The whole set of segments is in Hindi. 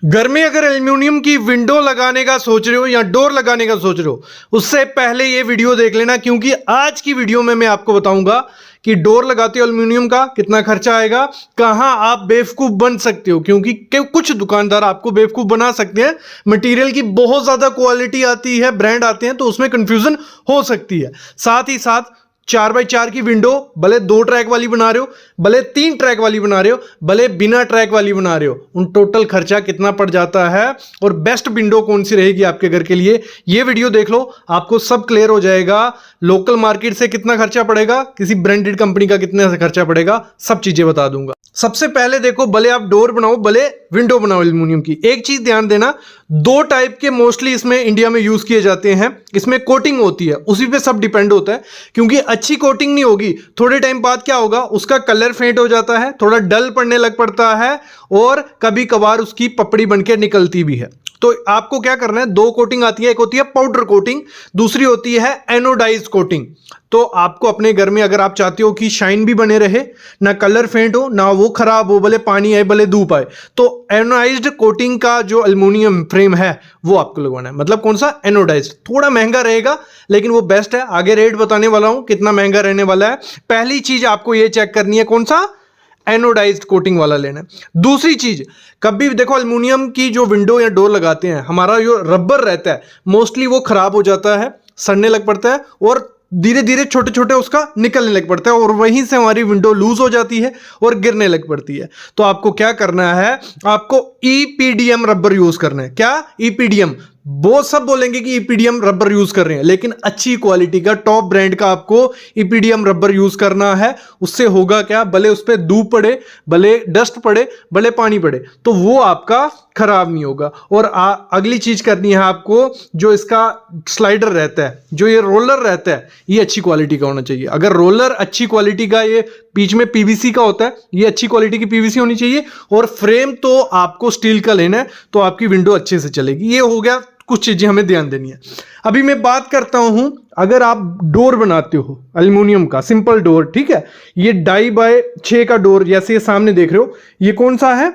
घर में अगर एल्युमिनियम की विंडो लगाने का सोच रहे हो या डोर लगाने का सोच रहे हो, उससे पहले ये वीडियो देख लेना, क्योंकि आज की वीडियो में मैं आपको बताऊंगा कि डोर लगाते हो एल्युमिनियम का कितना खर्चा आएगा, कहां आप बेवकूफ बन सकते हो, क्योंकि कुछ दुकानदार आपको बेवकूफ बना सकते हैं। मटेरियल की बहुत ज्यादा क्वालिटी आती है, ब्रांड आते हैं, तो उसमें कंफ्यूजन हो सकती है। साथ ही साथ 4x4 की विंडो भले 2 ट्रैक वाली बना रहे हो, भले 3 ट्रैक वाली बना रहे हो, भले बिना ट्रैक वाली बना रहे हो, उन टोटल खर्चा कितना पड़ जाता है और बेस्ट विंडो कौन सी रहेगी आपके घर के लिए, ये वीडियो देख लो, आपको सब क्लियर हो जाएगा। लोकल मार्केट से कितना खर्चा पड़ेगा, किसी ब्रांडेड कंपनी का कितना खर्चा पड़ेगा, सब चीजें बता दूंगा। सबसे पहले देखो, भले आप डोर बनाओ भले विंडो बनाओ एल्युमिनियम की, एक चीज ध्यान देना, 2 टाइप के मोस्टली इसमें इंडिया में यूज किए जाते हैं। इसमें कोटिंग होती है, उसी पे सब डिपेंड होता है, क्योंकि अच्छी कोटिंग नहीं होगी, थोड़े टाइम बाद क्या होगा, उसका कलर फेंट हो जाता है, थोड़ा डल पड़ने लग पड़ता है और कभी कभार उसकी पपड़ी बनकर निकलती भी है। तो आपको क्या करना है, 2 कोटिंग आती है, एक होती है पाउडर कोटिंग, दूसरी होती है एनोडाइज कोटिंग। तो आपको अपने घर में अगर आप चाहते हो कि शाइन भी बने रहे, ना कलर फेंट हो, ना वो खराब हो, भले पानी आए भले धूप आए, तो एनोडाइज्ड कोटिंग का जो एल्युमिनियम फ्रेम है वो आपको लगवाना है। मतलब कौन सा, एनोडाइज्ड। थोड़ा महंगा रहेगा लेकिन वो बेस्ट है। आगे रेट बताने वाला हूं कितना महंगा रहने वाला है। पहली चीज आपको ये चेक करनी है, कौन सा, एनोडाइज्ड कोटिंग वाला लेना है। दूसरी चीज, कभी भी देखो एल्युमिनियम की जो विंडो या डोर लगाते हैं, हमारा जो रबर रहता है मोस्टली वो खराब हो जाता है, सड़ने लग पड़ता है और धीरे धीरे छोटे छोटे उसका निकलने लग पड़ता है और वहीं से हमारी विंडो लूज हो जाती है और गिरने लग पड़ती है। तो आपको क्या करना है, आपको ईपीडीएम रबर यूज करना है। क्या, ईपीडीएम। वो सब बोलेंगे कि ईपीडीएम रबर यूज कर रहे हैं, लेकिन अच्छी क्वालिटी का टॉप ब्रांड का आपको ईपीडीएम रबर यूज करना है। उससे होगा क्या, भले उस पर धूप पड़े, भले डस्ट पड़े, भले पानी पड़े, तो वो आपका खराब नहीं होगा। और अगली चीज करनी है आपको, जो इसका स्लाइडर रहता है, जो ये रोलर रहता है, ये अच्छी क्वालिटी का होना चाहिए। अगर रोलर अच्छी क्वालिटी का, ये बीच में पीवीसी का होता है, ये अच्छी क्वालिटी की पीवीसी होनी चाहिए। और फ्रेम तो आपको स्टील का लेना है, तो आपकी विंडो अच्छे से चलेगी। ये हो गया, कुछ चीजें हमें ध्यान देनी है। अभी मैं बात करता हूं, अगर आप डोर बनाते हो एल्युमिनियम का, सिंपल डोर, ठीक है, ये 2x6 का डोर, जैसे ये सामने देख रहे हो, ये कौन सा है,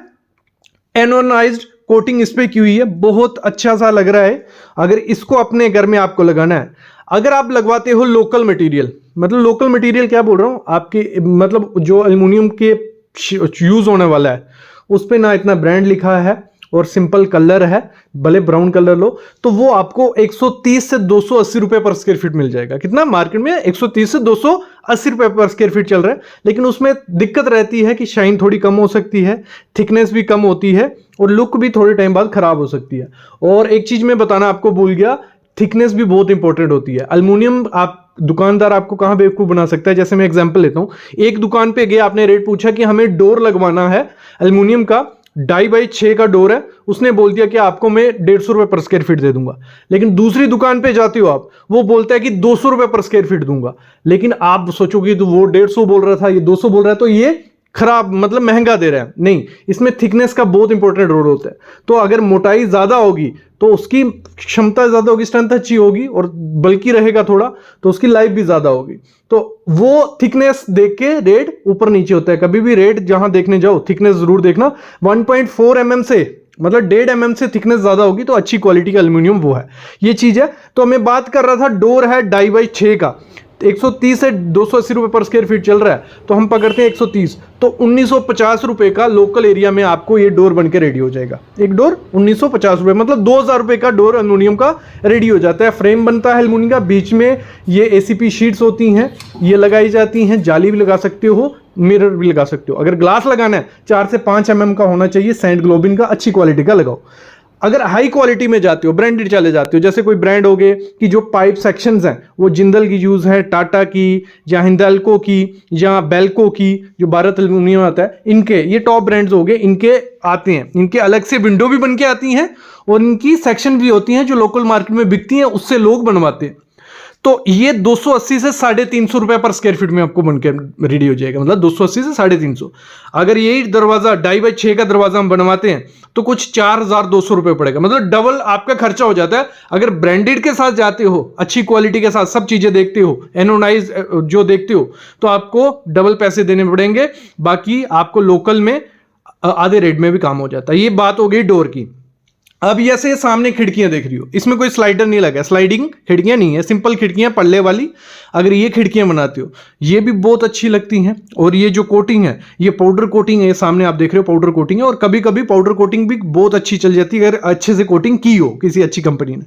एनोडाइज्ड कोटिंग इस पे की हुई है, बहुत अच्छा सा लग रहा है। अगर इसको अपने घर में आपको लगाना है, अगर आप लगवाते हो लोकल मटेरियल, मतलब लोकल मटेरियल क्या बोल रहा हूं, आपके मतलब जो एल्युमिनियम के यूज होने वाला है उस पे ना इतना ब्रांड लिखा है और सिंपल कलर है, भले ब्राउन कलर लो, तो वो आपको 130 से 280 रुपए पर स्क्वायर फीट मिल जाएगा। कितना मार्केट में, 130 से 280 रुपए पर स्क्वायर फीट चल रहा है। लेकिन उसमें दिक्कत रहती है कि शाइन थोड़ी कम हो सकती है, थिकनेस भी कम होती है और लुक भी थोड़े टाइम बाद खराब हो सकती है। और एक चीज मैं बताना आपको भूल गया, थिकनेस भी बहुत इंपॉर्टेंट होती है। एल्युमिनियम आप दुकानदार आपको कहां बेवकूफ बना सकता है, जैसे मैं एग्जांपल लेता हूं, एक दुकान पे गया, आपने रेट पूछा कि हमें डोर लगवाना है एल्युमिनियम का, 2x6 का डोर है, उसने बोल दिया कि आपको मैं 150 रुपए पर स्क्वायर फीट दे दूंगा। लेकिन दूसरी दुकान पे जाते हो आप, वो बोलता है कि 200 रुपए पर स्क्वायर फीट दूंगा। लेकिन आप सोचोगे तो वो 150 बोल रहा था, ये 200 बोल रहा है, तो ये खराब, मतलब महंगा दे रहा है। नहीं, इसमें थिकनेस का बहुत इंपॉर्टेंट रोल होता है। तो अगर मोटाई ज्यादा होगी तो उसकी क्षमता ज्यादा होगी, स्ट्रेंथ अच्छी होगी और बल्कि रहेगा थोड़ा, तो उसकी लाइफ भी ज्यादा होगी। तो वो थिकनेस देख के रेट ऊपर नीचे होता है। कभी भी रेट जहां देखने जाओ, थिकनेस जरूर देखना। 1.4 mm से, मतलब 1.5 mm से थिकनेस ज्यादा होगी तो अच्छी क्वालिटी का एल्युमिनियम वो है, ये चीज है। तो मैं बात कर रहा था, डोर है 2x6 का, 130 से 280 रुपए पर स्क्वायर फीट चल रहा है, तो हम पकड़ते हैं 130, तो 1950 रुपए का लोकल एरिया में आपको ये डोर बनके रेडी हो जाएगा। एक डोर 1950 रुपए, मतलब 2000 रुपए का डोर एल्युमिनियम का रेडी हो जाता है। फ्रेम बनता है एल्युमिनियम का, बीच में ये एसीपी शीट्स होती हैं, ये लगाई जाती हैं, जाली भी लगा सकते हो, मिरर भी लगा सकते हो। अगर ग्लास लगाना है 4 से 5 mm का होना चाहिए, सेंट ग्लोबिन का, अच्छी क्वालिटी का लगाओ। अगर हाई क्वालिटी में जाते हो, ब्रांडेड चले जाते हो, जैसे कोई ब्रांड हो गए कि जो पाइप सेक्शंस हैं वो जिंदल की यूज है, टाटा की या हिंदाल्को की या बेल्को की, जो भारत एल्युमिनियम आता है, इनके ये टॉप ब्रांड्स हो गए, इनके आते हैं, इनके अलग से विंडो भी बन के आती हैं और इनकी सेक्शन भी होती हैं जो लोकल मार्केट में बिकती हैं, उससे लोग बनवाते हैं। तो ये 280 से 350 रुपए पर स्क्वायर फीट में आपको बनकर रेडी हो जाएगा, मतलब 280 से 350। अगर यही दरवाजा 2x6 का दरवाजा हम बनवाते हैं तो कुछ 4200 रुपए पड़ेगा, मतलब डबल आपका खर्चा हो जाता है। अगर ब्रांडेड के साथ जाते हो, अच्छी क्वालिटी के साथ सब चीजें देखते हो, एनोडाइज जो देखते हो, तो आपको डबल पैसे देने पड़ेंगे। बाकी आपको लोकल में आधे रेट में भी काम हो जाता है। ये बात हो गई डोर की। अब जैसे सामने खिड़कियां देख रही हो, इसमें कोई स्लाइडर नहीं लगा, स्लाइडिंग खिड़कियां नहीं है, सिंपल खिड़कियां पल्ले वाली। अगर ये खिड़कियां बनाते हो ये भी बहुत अच्छी लगती हैं। और ये जो कोटिंग है ये पाउडर कोटिंग है, ये सामने आप देख रहे हो पाउडर कोटिंग है। और कभी कभी पाउडर कोटिंग भी बहुत अच्छी चल जाती है अगर अच्छे से कोटिंग की हो किसी अच्छी कंपनी ने।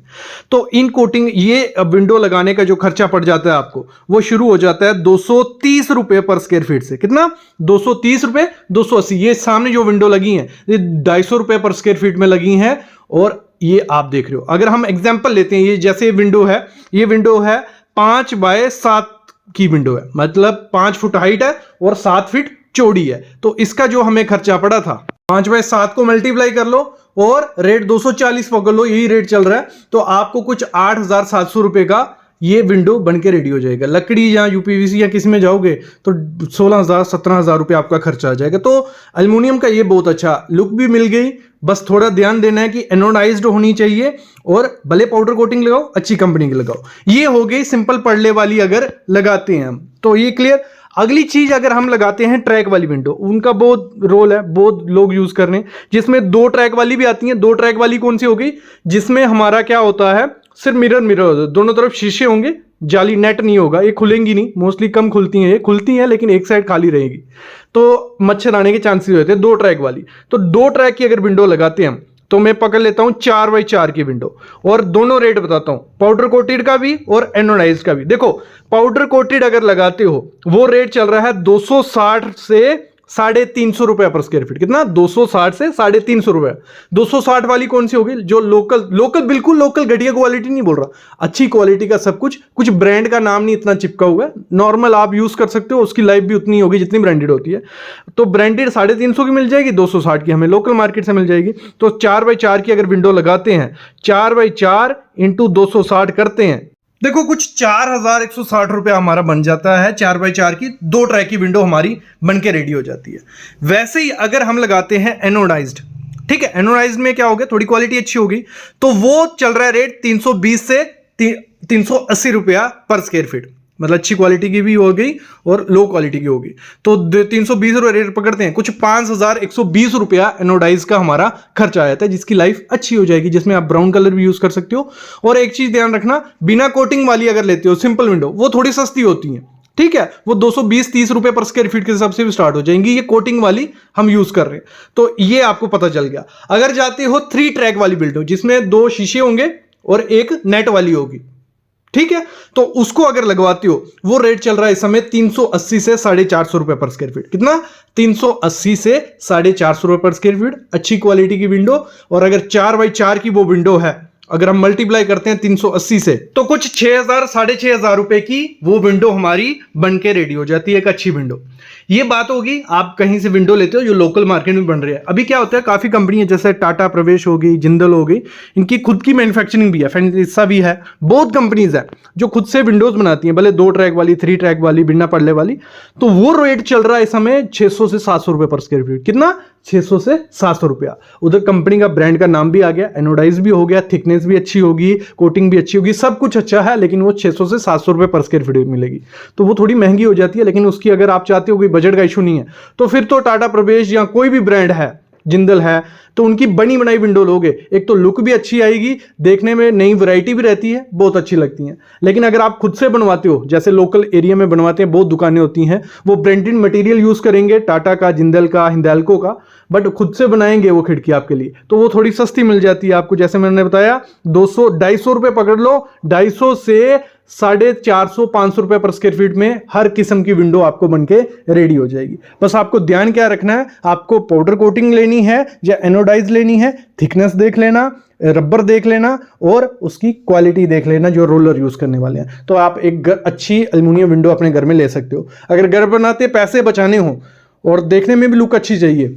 तो इन कोटिंग ये विंडो लगाने का जो खर्चा पड़ जाता है आपको वो शुरू हो जाता है 230 रुपए पर स्क्वायर फीट से। कितना? 230 रुपए, 280। ये सामने जो विंडो लगी है ये 250 रुपए पर स्क्वायर फीट में लगी है। और ये आप देख रहे हो, अगर हम एग्जांपल लेते हैं, ये जैसे विंडो है, ये विंडो है 5 बाय 7 की विंडो है, मतलब 5 फुट हाइट है और 7 फीट चौड़ी है। तो इसका जो हमें खर्चा पड़ा था 5 बाय 7 को मल्टीप्लाई कर लो और रेट 240 पकड़ लो, यही रेट चल रहा है। तो आपको कुछ 8,700 रुपए का ये विंडो बनके रेडी हो जाएगा। लकड़ी या यूपीवीसी या किसी में जाओगे तो 16,000 17,000 रुपए आपका खर्चा आ जाएगा। तो एल्युमिनियम का ये बहुत अच्छा लुक भी मिल गई। बस थोड़ा ध्यान देना है कि एनोडाइज्ड होनी चाहिए और भले पाउडर कोटिंग लगाओ, अच्छी कंपनी की लगाओ। ये हो गई सिंपल पड़ले वाली अगर लगाते हैं हम, तो ये क्लियर। अगली चीज अगर हम लगाते हैं ट्रैक वाली विंडो, उनका बहुत रोल है, बहुत लोग यूज कर रहे हैं, जिसमें 2 ट्रैक वाली भी आती हैं। 2 ट्रैक वाली कौन सी होगी? जिसमें हमारा क्या होता है, सिर्फ मिरर दोनों तरफ शीशे होंगे, जाली नेट नहीं होगा, ये खुलेंगी नहीं, मोस्टली कम खुलती हैं, ये खुलती हैं लेकिन एक साइड खाली रहेगी, तो मच्छर आने के चांसेस होते हैं। 2 ट्रैक वाली, तो 2 ट्रैक की अगर विंडो लगाते हैं हम, तो मैं पकड़ लेता हूं 4 बाई 4 की विंडो और दोनों रेट बताता हूं, पाउडर कोटेड का भी और एनोडाइज्ड का भी। देखो पाउडर कोटेड अगर लगाते हो वो रेट चल रहा है 260 से 350 रुपए पर स्क्वायर फीट। कितना? 260 से 350 रुपए। 260 वाली कौन सी होगी? जो लोकल बिल्कुल लोकल, घटिया क्वालिटी नहीं बोल रहा, अच्छी क्वालिटी का सब कुछ ब्रांड का नाम नहीं इतना चिपका हुआ है, नॉर्मल आप यूज कर सकते हो, उसकी लाइफ भी उतनी होगी जितनी ब्रांडेड होती है। तो ब्रांडेड 350 की मिल जाएगी, 260 की हमें लोकल मार्केट से मिल जाएगी। तो 4 बाई 4 की अगर विंडो लगाते हैं, 4 बाई 4 इंटू 260 करते हैं, देखो कुछ 4,160 रुपया हमारा बन जाता है। 4 बाई 4 की 2 ट्रैक की विंडो हमारी बनके रेडी हो जाती है। वैसे ही अगर हम लगाते हैं एनोडाइज्ड, ठीक है, एनोडाइज्ड में क्या हो गया, थोड़ी क्वालिटी अच्छी होगी, तो वो चल रहा है रेट 320 से 380 रुपया पर स्क्वायर फीट, मतलब अच्छी क्वालिटी की भी हो गई और लो क्वालिटी की होगी। तो 320 रुपये रेट पकड़ते हैं, कुछ 5,120 रुपया एनोडाइज का हमारा खर्चा आया था, जिसकी लाइफ अच्छी हो जाएगी, जिसमें आप ब्राउन कलर भी यूज कर सकते हो। और एक चीज ध्यान रखना, बिना कोटिंग वाली अगर लेते हो सिंपल विंडो, वो थोड़ी सस्ती होती है, ठीक है, वो 220-30 रुपए पर स्क्वायर फीट के हिसाब से भी स्टार्ट हो जाएंगी। ये कोटिंग वाली हम यूज कर रहे हैं, तो ये आपको पता चल गया। अगर जाते हो 3 ट्रैक वाली विंडो, जिसमें 2 शीशे होंगे और एक नेट वाली होगी, ठीक है, तो उसको अगर लगवाते हो वो रेट चल रहा है इस समय 380 से 450 रुपए पर स्क्वायर फीट। कितना? 380 से 450 रुपए पर स्क्वायर फीट, अच्छी क्वालिटी की विंडो। और अगर 4 बाई 4 की वो विंडो है, अगर हम मल्टीप्लाई करते हैं 380 से, तो कुछ 6,000 6,500 रुपए की वो विंडो हमारी बनके रेडी हो जाती है, एक अच्छी विंडो। ये बात होगी आप कहीं से विंडो लेते हो जो लोकल मार्केट में बन रही है। अभी क्या होता है, काफी कंपनी है, जैसे टाटा प्रवेश हो गई, जिंदल हो गई, इनकी खुद की मैन्युफैक्चरिंग भी है, फैंटिसा भी है, बहुत कंपनीज है जो खुद से विंडोज बनाती हैं, भले 2 ट्रैक वाली, 3 ट्रैक वाली, बिना पड़ले वाली। तो वो रेट चल रहा है इस समय 600 से 700 रुपए पर स्क्वायर फीट। कितना? 600 से 700 रुपया। उधर कंपनी का ब्रांड का नाम भी आ गया, एनोडाइज भी हो गया, थिकनेस भी अच्छी होगी, कोटिंग भी अच्छी होगी, सब कुछ अच्छा है, लेकिन वो 600 से 700 रुपए पर स्क्वायर फीट मिलेगी। तो वो थोड़ी महंगी हो जाती है, लेकिन उसकी अगर आप चाहते हो कोई बजट का इशू नहीं है, तो फिर तो टाटा प्रवेश या कोई भी ब्रांड है, जिंदल है, तो उनकी बनी बनाई विंडो लोगे, एक तो लुक भी अच्छी आएगी, देखने में नई वैरायटी भी रहती है, बहुत अच्छी लगती हैं। लेकिन अगर आप खुद से बनवाते हो, जैसे लोकल एरिया में बनवाते हैं, बहुत दुकानें होती हैं, वो ब्रांडेड मटेरियल यूज करेंगे, टाटा का, जिंदल का, हिंदाल्को का, बट खुद से बनाएंगे वो खिड़की आपके लिए, तो वो थोड़ी सस्ती मिल जाती है आपको। जैसे मैंने बताया 200-250 रुपए पकड़ लो, 250 से 450-500 रुपए पर स्क्वायर फीट में हर किस्म की विंडो आपको बनके रेडी हो जाएगी। बस आपको ध्यान क्या रखना है, आपको पाउडर कोटिंग लेनी है या एनोडाइज लेनी है, थिकनेस देख लेना, रबर देख लेना और उसकी क्वालिटी देख लेना, जो रोलर यूज करने वाले हैं। तो आप एक अच्छी एल्युमिनियम विंडो अपने घर में ले सकते हो। अगर घर बनाते पैसे बचाने हो और देखने में भी लुक अच्छी चाहिए,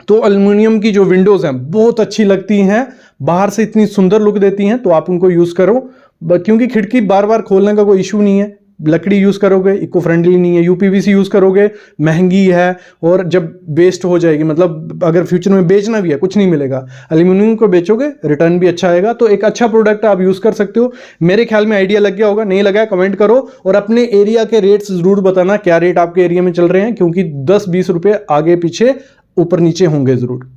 तो एल्युमिनियम की जो विंडोज हैं बहुत अच्छी लगती हैं, बाहर से इतनी सुंदर लुक देती हैं, तो आप उनको यूज करो। क्योंकि खिड़की बार बार खोलने का कोई इशू नहीं है, लकड़ी यूज करोगे इको फ्रेंडली नहीं है, यूपीवीसी यूज करोगे महंगी है, और जब वेस्ट हो जाएगी, मतलब अगर फ्यूचर में बेचना भी है कुछ नहीं मिलेगा, एल्युमिनियम को बेचोगे रिटर्न भी अच्छा आएगा। तो एक अच्छा प्रोडक्ट आप यूज कर सकते हो। मेरे ख्याल में आइडिया लग गया होगा, नहीं लगा कमेंट करो, और अपने एरिया के रेट्स जरूर बताना, क्या रेट आपके एरिया में चल रहे हैं, क्योंकि 10-20 रुपए आगे पीछे ऊपर नीचे होंगे जरूर।